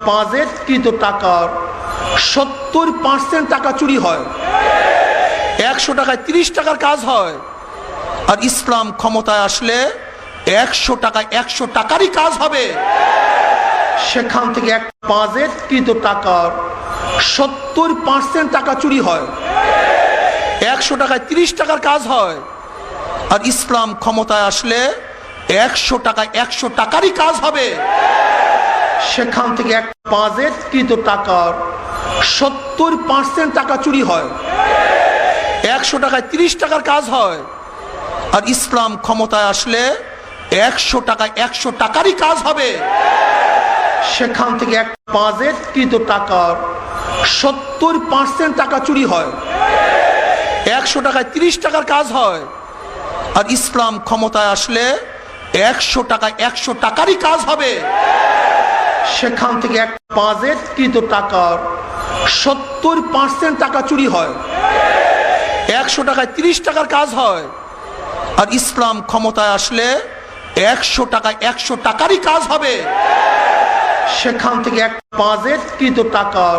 বাজেটকৃত টাকার 70% টাকা চুরি হয়। 100 টাকায় 30 টাকার কাজ হয়। আর ইসলাম ক্ষমতায় আসলে 100 টাকায় 100 টাকারই কাজ হবে। সেখান থেকে এক বাজেটকৃত টাকার 70% টাকা চুরি হয়। 100 টাকায় 30 টাকার কাজ হয়। আর ইসলাম ক্ষমতায় আসলে 100 টাকায় 100 টাকারই কাজ হবে। সেখান থেকে এক বাজেটকৃত টাকার 70% টাকা চুরি হয়। 100 টাকায় 30 টাকার কাজ হয়। আর ইসলাম ক্ষমতায় আসলে 100 টাকায় 100 টাকারই কাজ হবে। সেখান থেকে এক বাজেটকৃত টাকার 70% টাকা চুরি হয়। 100 টাকায় 30 টাকার কাজ হয়। আর ইসলাম ক্ষমতায় আসলে 100 টাকায় 100 টাকারই কাজ হবে। সেখান থেকে এক বাজেটকৃত টাকার 70% টাকা চুরি হয়। 100 টাকায় 30 টাকার কাজ হয়। আর ইসলাম ক্ষমতায় আসলে 100 টাকায় 100 টাকারই কাজ হবে। সেখান থেকে এক বাজেটকৃত টাকার